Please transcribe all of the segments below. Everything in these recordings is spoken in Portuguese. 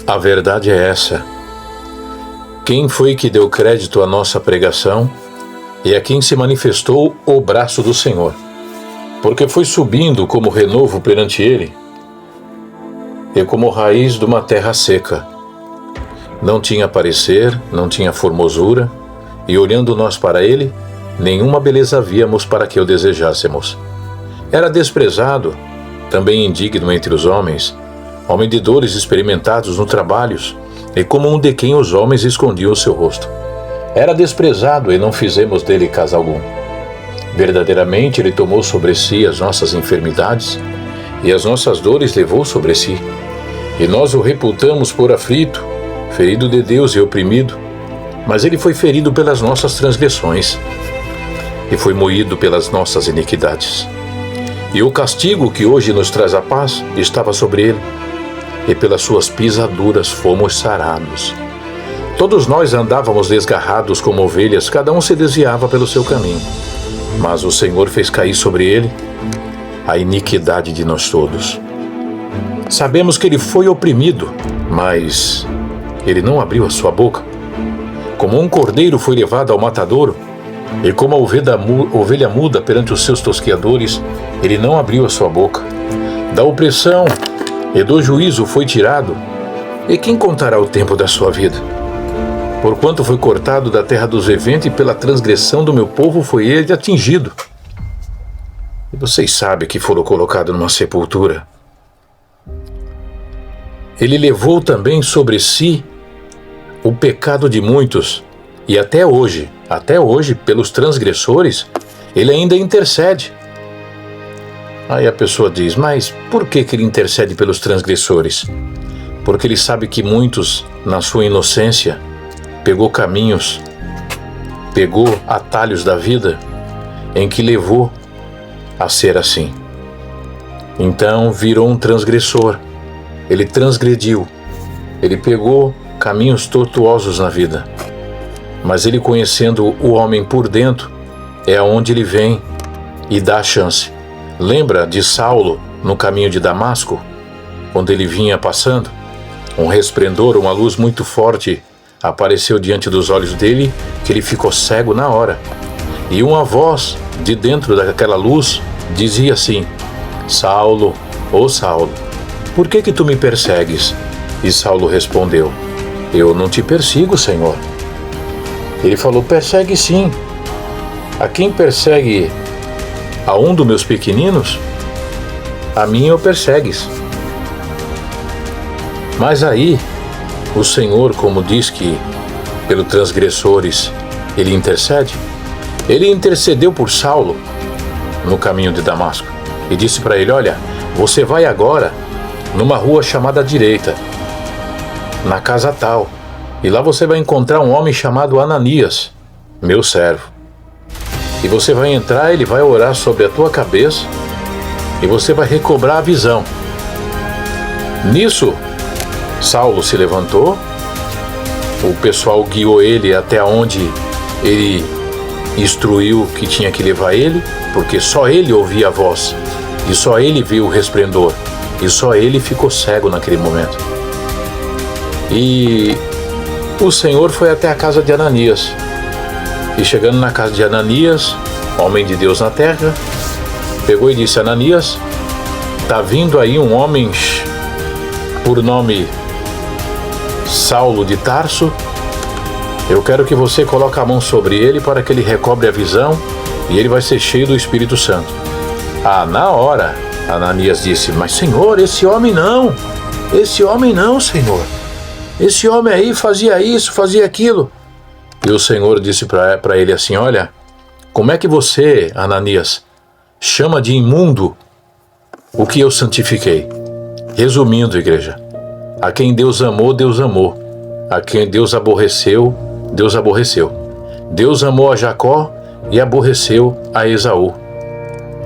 A verdade é essa. Quem foi que deu crédito à nossa pregação e a quem se manifestou o braço do Senhor? Porque foi subindo como renovo perante ele e como raiz de uma terra seca. Não tinha parecer, não tinha formosura, e olhando nós para ele, nenhuma beleza víamos para que o desejássemos. Era desprezado, também indigno entre os homens, homem de dores experimentados no trabalhos, e como um de quem os homens escondiam o seu rosto. Era desprezado e não fizemos dele caso algum. Verdadeiramente ele tomou sobre si as nossas enfermidades, e as nossas dores levou sobre si. E nós o reputamos por aflito, ferido de Deus e oprimido, mas ele foi ferido pelas nossas transgressões, e foi moído pelas nossas iniquidades. E o castigo que hoje nos traz a paz estava sobre ele, e pelas suas pisaduras fomos sarados. Todos nós andávamos desgarrados como ovelhas, cada um se desviava pelo seu caminho. Mas o Senhor fez cair sobre ele a iniquidade de nós todos. Sabemos que ele foi oprimido, mas ele não abriu a sua boca. Como um cordeiro foi levado ao matadouro, e como a ovelha muda perante os seus tosqueadores, ele não abriu a sua boca. Da opressão e do juízo foi tirado, e quem contará o tempo da sua vida? Porquanto foi cortado da terra dos viventes, e pela transgressão do meu povo foi ele atingido. E vocês sabem que foram colocados numa sepultura. Ele levou também sobre si o pecado de muitos, e até hoje, pelos transgressores, ele ainda intercede. Aí a pessoa diz, mas por que ele intercede pelos transgressores? Porque ele sabe que muitos, na sua inocência, pegou caminhos, pegou atalhos da vida em que levou a ser assim. Então virou um transgressor. Ele transgrediu. Ele pegou caminhos tortuosos na vida. Mas ele, conhecendo o homem por dentro, é aonde ele vem e dá a chance. Lembra de Saulo no caminho de Damasco? Quando ele vinha passando, um resplendor, uma luz muito forte apareceu diante dos olhos dele, que ele ficou cego na hora. E uma voz de dentro daquela luz dizia assim, Saulo, ó Saulo, por que tu me persegues? E Saulo respondeu, eu não te persigo, Senhor. Ele falou, persegue sim. A quem persegue a um dos meus pequeninos, a mim o persegues. Mas aí, o Senhor, como diz que pelos transgressores ele intercede, ele intercedeu por Saulo no caminho de Damasco e disse para ele, olha, você vai agora numa rua chamada direita, na casa tal, e lá você vai encontrar um homem chamado Ananias, meu servo. E você vai entrar, ele vai orar sobre a tua cabeça e você vai recobrar a visão. Nisso, Saulo se levantou, o pessoal guiou ele até onde ele instruiu que tinha que levar ele, porque só ele ouvia a voz, e só ele viu o resplendor, e só ele ficou cego naquele momento. E o Senhor foi até a casa de Ananias, e chegando na casa de Ananias, homem de Deus na terra, pegou e disse, Ananias, tá vindo aí um homem por nome Saulo de Tarso, eu quero que você coloque a mão sobre ele para que ele recobre a visão e ele vai ser cheio do Espírito Santo. Ah, na hora, Ananias disse, mas Senhor, esse homem não, Senhor. Esse homem aí fazia isso, fazia aquilo. E o Senhor disse para ele assim, olha, como é que você, Ananias, chama de imundo o que eu santifiquei? Resumindo, igreja, a quem Deus amou, Deus amou. A quem Deus aborreceu, Deus aborreceu. Deus amou a Jacó e aborreceu a Esaú.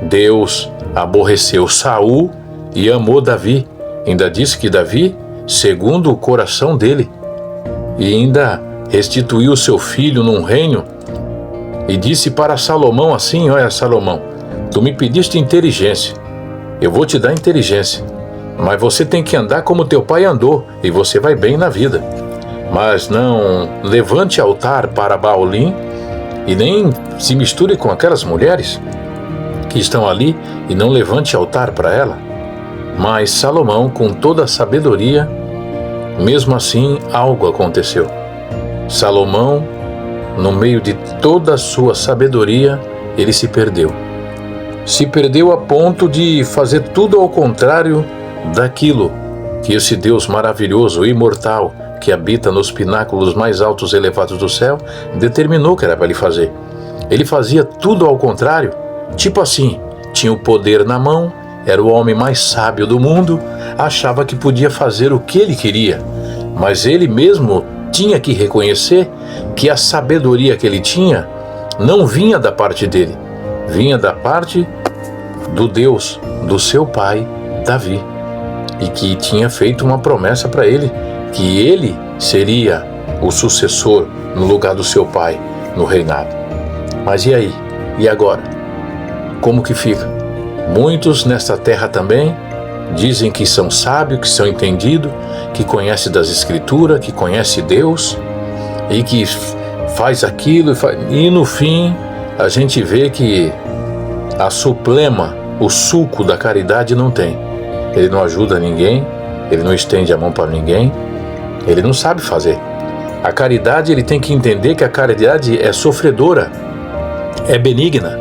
Deus aborreceu Saul e amou Davi. Ainda disse que Davi, segundo o coração dele, e ainda restituiu seu filho num reino, e disse para Salomão assim, olha Salomão, tu me pediste inteligência, eu vou te dar inteligência, mas você tem que andar como teu pai andou e você vai bem na vida. Mas não levante altar para Baalim e nem se misture com aquelas mulheres que estão ali e não levante altar para ela. Mas Salomão, com toda a sabedoria, mesmo assim algo aconteceu. Salomão, no meio de toda a sua sabedoria, ele se perdeu. Se perdeu a ponto de fazer tudo ao contrário daquilo que esse Deus maravilhoso, imortal, que habita nos pináculos mais altos e elevados do céu, determinou que era para ele fazer. Ele fazia tudo ao contrário, tipo assim, tinha o poder na mão, era o homem mais sábio do mundo, achava que podia fazer o que ele queria, mas ele mesmo tinha que reconhecer que a sabedoria que ele tinha não vinha da parte dele, vinha da parte do Deus, do seu pai, Davi, e que tinha feito uma promessa para ele, que ele seria o sucessor no lugar do seu pai no reinado. Mas e aí? E agora? Como que fica? Muitos nesta terra também dizem que são sábios, que são entendidos, que conhecem das Escrituras, que conhecem Deus e que faz aquilo e no fim a gente vê que a suplema, o suco da caridade não tem. Ele não ajuda ninguém, ele não estende a mão para ninguém, ele não sabe fazer. A caridade, ele tem que entender que a caridade é sofredora, é benigna.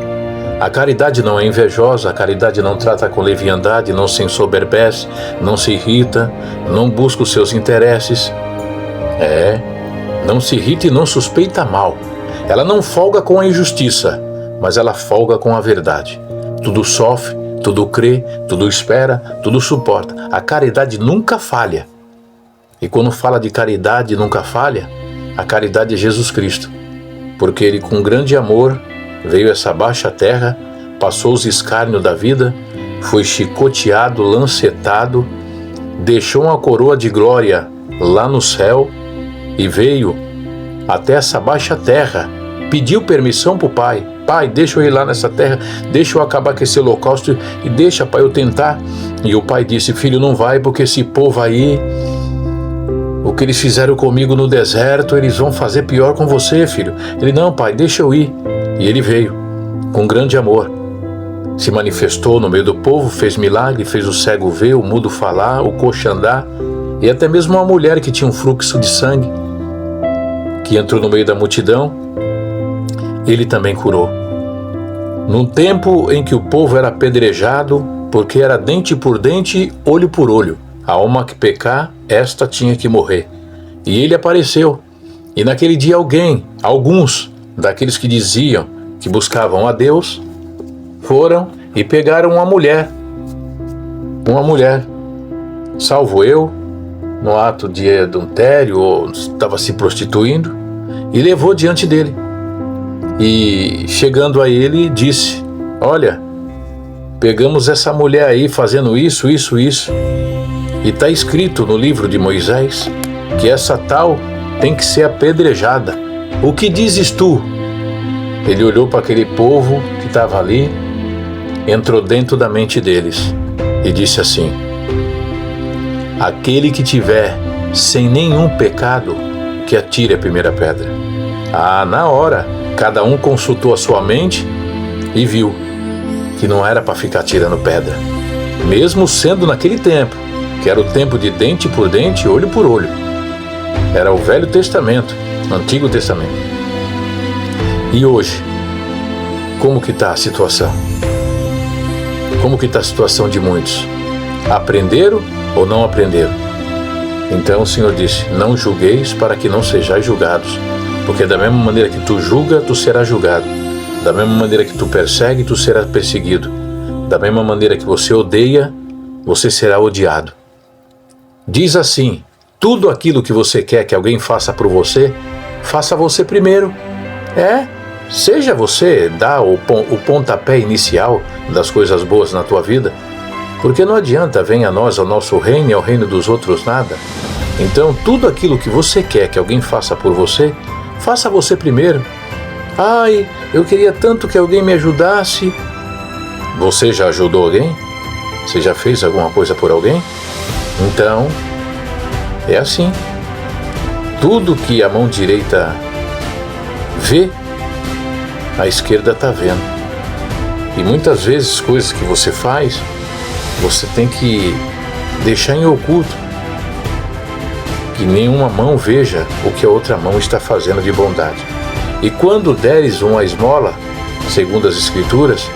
A caridade não é invejosa, a caridade não trata com leviandade, não se ensoberbece, não se irrita, não busca os seus interesses. Não se irrita e não suspeita mal. Ela não folga com a injustiça, mas ela folga com a verdade. Tudo sofre, tudo crê, tudo espera, tudo suporta. A caridade nunca falha. E quando fala de caridade nunca falha, a caridade é Jesus Cristo. Porque ele, com grande amor, veio a essa baixa terra, passou os escárnios da vida, foi chicoteado, lancetado, deixou uma coroa de glória lá no céu e veio até essa baixa terra, pediu permissão para o Pai. Pai, deixa eu ir lá nessa terra, deixa eu acabar com esse holocausto e deixa, Pai, eu tentar. E o Pai disse, filho, não vai, porque esse povo aí, o que eles fizeram comigo no deserto, eles vão fazer pior com você, filho. Ele, não, Pai, deixa eu ir. E ele veio, com grande amor, se manifestou no meio do povo, fez milagre, fez o cego ver, o mudo falar, o coxo andar, e até mesmo uma mulher que tinha um fluxo de sangue, que entrou no meio da multidão, ele também curou. Num tempo em que o povo era apedrejado, porque era dente por dente, olho por olho, a alma que pecar, esta tinha que morrer. E ele apareceu, e naquele dia alguns daqueles que diziam que buscavam a Deus, foram e pegaram uma mulher, salvo eu, no ato de adultério, ou estava se prostituindo, e levou diante dele. E chegando a ele, disse, olha, pegamos essa mulher aí fazendo isso, e está escrito no livro de Moisés que essa tal tem que ser apedrejada. O que dizes tu? Ele olhou para aquele povo que estava ali, entrou dentro da mente deles e disse assim, aquele que tiver sem nenhum pecado, que atire a primeira pedra. Na hora, cada um consultou a sua mente e viu que não era para ficar tirando pedra, mesmo sendo naquele tempo, que era o tempo de dente por dente, olho por olho. Era o Velho Testamento, o Antigo Testamento. E hoje, como que está a situação? Como que está a situação de muitos? Aprenderam ou não aprenderam? Então o Senhor disse, não julgueis para que não sejais julgados, porque da mesma maneira que tu julga, tu serás julgado. Da mesma maneira que tu persegue, tu serás perseguido. Da mesma maneira que você odeia, você será odiado. Diz assim, tudo aquilo que você quer que alguém faça por você, faça você primeiro. Seja você dar o pontapé inicial das coisas boas na tua vida, porque não adianta, venha a nós ao nosso reino e ao reino dos outros nada. Então, tudo aquilo que você quer que alguém faça por você, faça você primeiro. Eu queria tanto que alguém me ajudasse. Você já ajudou alguém? Você já fez alguma coisa por alguém? Então, é assim. Tudo que a mão direita vê, a esquerda está vendo. E muitas vezes coisas que você faz, você tem que deixar em oculto, que nenhuma mão veja o que a outra mão está fazendo de bondade. E quando deres uma esmola, segundo as Escrituras,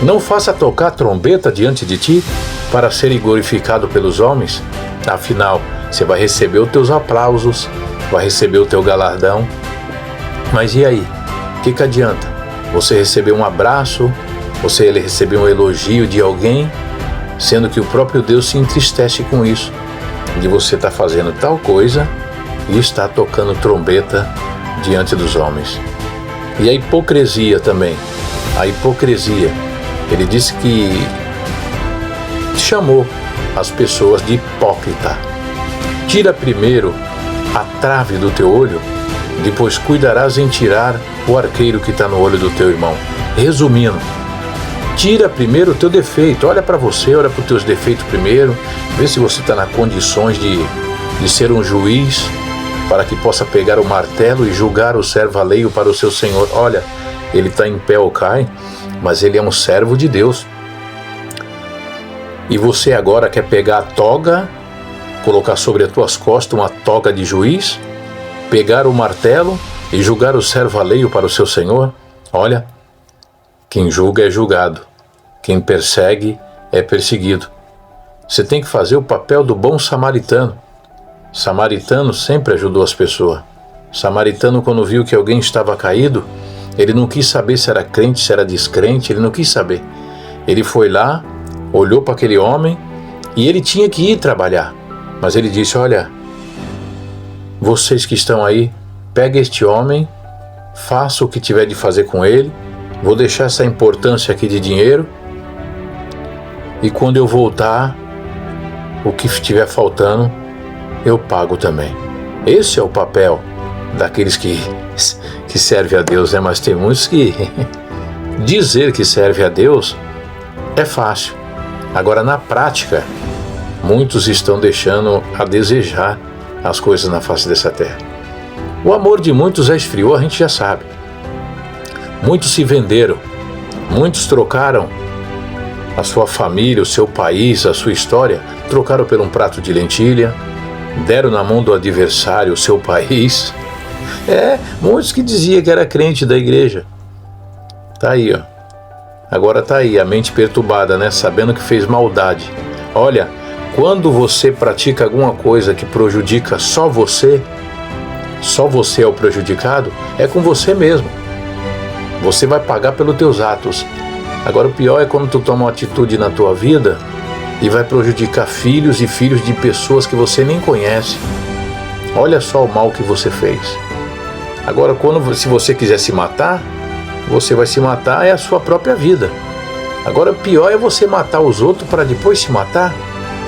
não faça tocar trombeta diante de ti para ser glorificado pelos homens. Afinal, você vai receber os teus aplausos, vai receber o teu galardão. Mas e aí? O que adianta? Você receber um abraço, você receber um elogio de alguém, sendo que o próprio Deus se entristece com isso, de você estar fazendo tal coisa e estar tocando trombeta diante dos homens. E a hipocrisia também. A hipocrisia. Ele disse que chamou as pessoas de hipócrita. Tira primeiro a trave do teu olho, depois cuidarás em tirar o arqueiro que está no olho do teu irmão. Resumindo, tira primeiro o teu defeito. Olha para você, olha para os teus defeitos primeiro, vê se você está nas condições de ser um juiz, para que possa pegar o martelo e julgar o servo alheio para o seu senhor. Olha, ele está em pé ou cai, mas ele é um servo de Deus. E você agora quer pegar a toga, colocar sobre as tuas costas uma toga de juiz, pegar o martelo e julgar o servo alheio para o seu senhor? Olha, quem julga é julgado, quem persegue é perseguido. Você tem que fazer o papel do bom samaritano. Samaritano sempre ajudou as pessoas. Samaritano, quando viu que alguém estava caído, ele não quis saber se era crente, se era descrente, ele não quis saber. Ele foi lá, olhou para aquele homem e ele tinha que ir trabalhar. Mas ele disse: olha, vocês que estão aí, pega este homem, faça o que tiver de fazer com ele, vou deixar essa importância aqui de dinheiro, e quando eu voltar, o que estiver faltando, eu pago também. Esse é o papel daqueles que servem a Deus, né? Mas tem muitos que dizer que serve a Deus é fácil. Agora, na prática, muitos estão deixando a desejar as coisas na face dessa terra. O amor de muitos já esfriou, a gente já sabe. Muitos se venderam, muitos trocaram a sua família, o seu país, a sua história, trocaram por um prato de lentilha, deram na mão do adversário o seu país. Muitos que diziam que era crente da igreja. Tá aí, ó. Agora tá aí, a mente perturbada, né? Sabendo que fez maldade. Olha, quando você pratica alguma coisa que prejudica só você é o prejudicado, é com você mesmo. Você vai pagar pelos teus atos. Agora o pior é quando tu toma uma atitude na tua vida e vai prejudicar filhos e filhos de pessoas que você nem conhece. Olha só o mal que você fez. Agora, se você quiser se matar, você vai se matar, é a sua própria vida. Agora, o pior é você matar os outros para depois se matar.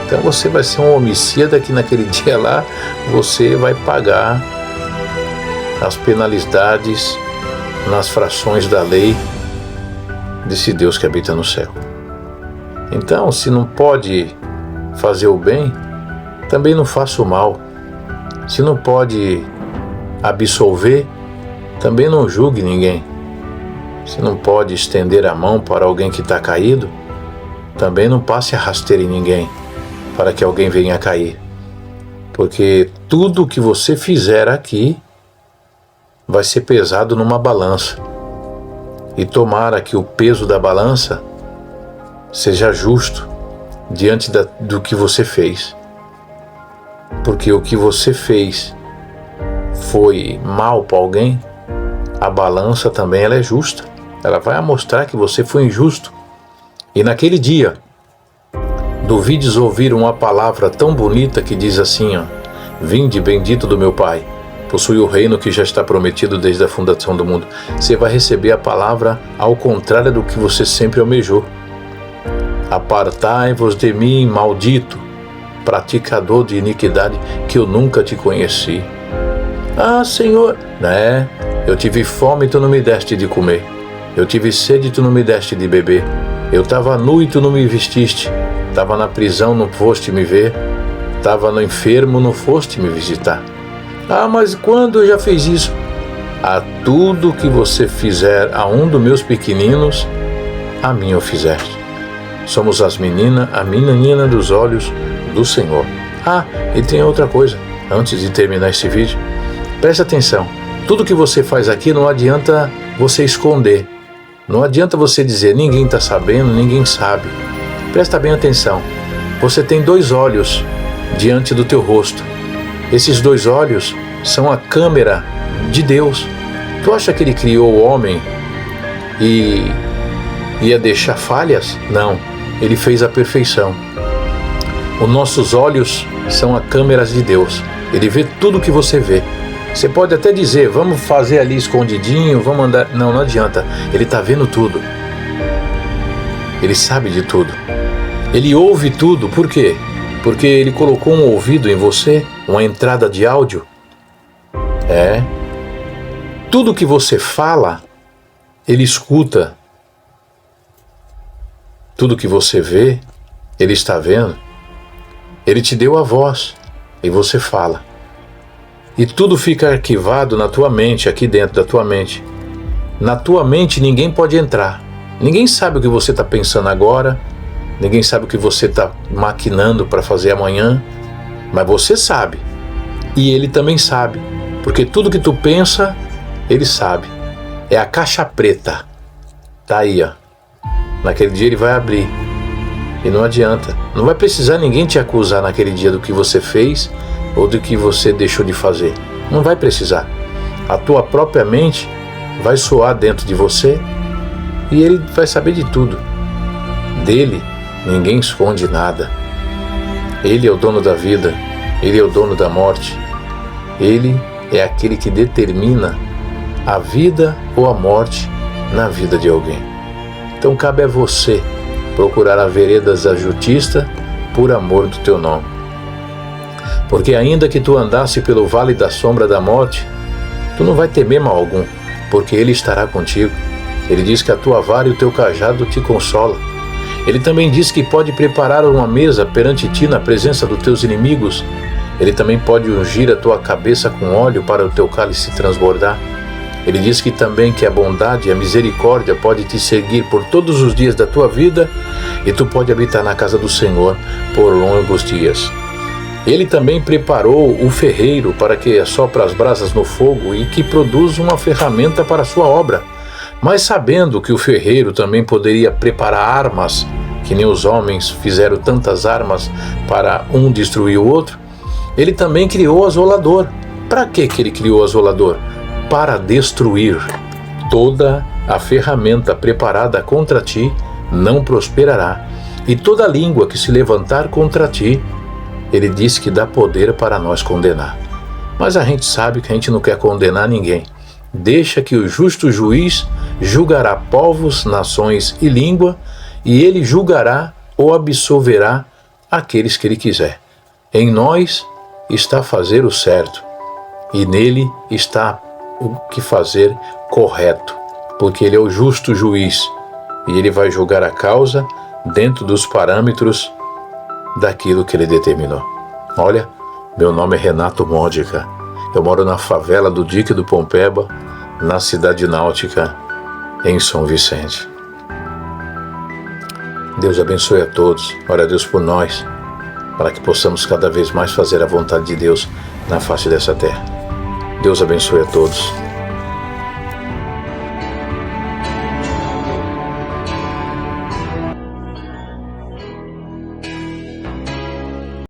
Então você vai ser um homicida que naquele dia lá você vai pagar as penalidades nas frações da lei desse Deus que habita no céu. Então, se não pode fazer o bem, também não faça o mal. Se não pode absolver, também não julgue ninguém. Se não pode estender a mão para alguém que está caído, também não passe a rasteira em ninguém para que alguém venha a cair. Porque tudo que você fizer aqui vai ser pesado numa balança. E tomara que o peso da balança seja justo diante do que você fez. Porque o que você fez foi mal para alguém, a balança também ela é justa. Ela vai mostrar que você foi injusto. E naquele dia, duvides ouvir uma palavra tão bonita que diz assim, ó: vinde bendito do meu Pai, possui o reino que já está prometido desde a fundação do mundo. Você vai receber a palavra ao contrário do que você sempre almejou. Apartai-vos de mim, maldito, praticador de iniquidade, que eu nunca te conheci. Ah, Senhor, né? Eu tive fome e tu não me deste de comer. Eu tive sede e tu não me deste de beber. Eu estava nu e tu não me vestiste. Estava na prisão, não foste me ver. estava no enfermo, não foste me visitar. Ah, mas quando já fez isso? A tudo que você fizer a um dos meus pequeninos, a mim o fizeste. Somos a menina dos olhos do Senhor. Ah, e tem outra coisa, antes de terminar esse vídeo. Presta atenção, tudo que você faz aqui não adianta você esconder. Não adianta você dizer, ninguém está sabendo, ninguém sabe. Presta bem atenção, você tem 2 olhos diante do teu rosto. Esses 2 olhos são a câmera de Deus. Tu acha que Ele criou o homem e ia deixar falhas? Não, Ele fez a perfeição. Os nossos olhos são as câmeras de Deus. Ele vê tudo que você vê. Você pode até dizer, vamos fazer ali escondidinho, vamos andar... Não, não adianta. Ele está vendo tudo. Ele sabe de tudo. Ele ouve tudo. Por quê? Porque Ele colocou um ouvido em você, uma entrada de áudio. Tudo que você fala, Ele escuta. Tudo que você vê, Ele está vendo. Ele te deu a voz e você fala. E tudo fica arquivado na tua mente, aqui dentro da tua mente. Na tua mente ninguém pode entrar. Ninguém sabe o que você está pensando agora. Ninguém sabe o que você está maquinando para fazer amanhã. Mas você sabe. E Ele também sabe. Porque tudo que tu pensa, Ele sabe. É a caixa preta. Tá aí, ó. Naquele dia Ele vai abrir. E não adianta. Não vai precisar ninguém te acusar naquele dia do que você fez ou do que você deixou de fazer. Não vai precisar. A tua própria mente vai soar dentro de você e Ele vai saber de tudo. Dele, ninguém esconde nada. Ele é o dono da vida. Ele é o dono da morte. Ele é aquele que determina a vida ou a morte na vida de alguém. Então cabe a você procurar as veredas da justiça por amor do teu nome. Porque ainda que tu andasse pelo vale da sombra da morte, tu não vai temer mal algum, porque Ele estará contigo. Ele diz que a tua vara e o teu cajado te consola. Ele também diz que pode preparar uma mesa perante ti na presença dos teus inimigos. Ele também pode ungir a tua cabeça com óleo para o teu cálice transbordar. Ele diz que também que a bondade e a misericórdia pode te seguir por todos os dias da tua vida e tu pode habitar na casa do Senhor por longos dias. Ele também preparou o ferreiro para que assopre as brasas no fogo e que produza uma ferramenta para a sua obra. Mas sabendo que o ferreiro também poderia preparar armas, que nem os homens fizeram tantas armas para um destruir o outro, Ele também criou o asolador. Para que Ele criou o asolador? Para destruir. Toda a ferramenta preparada contra ti não prosperará, e toda língua que se levantar contra ti, Ele diz que dá poder para nós condenar. Mas a gente sabe que a gente não quer condenar ninguém. Deixa que o justo juiz julgará povos, nações e língua, e Ele julgará ou absolverá aqueles que Ele quiser. Em nós está fazer o certo, e nele está o que fazer correto, porque Ele é o justo juiz, e Ele vai julgar a causa dentro dos parâmetros daquilo que Ele determinou. Olha, meu nome é Renato Módica, eu moro na favela do Dique do Pompeba, na cidade náutica, em São Vicente. Deus abençoe a todos, ora a Deus por nós, para que possamos cada vez mais fazer a vontade de Deus na face dessa terra. Deus abençoe a todos.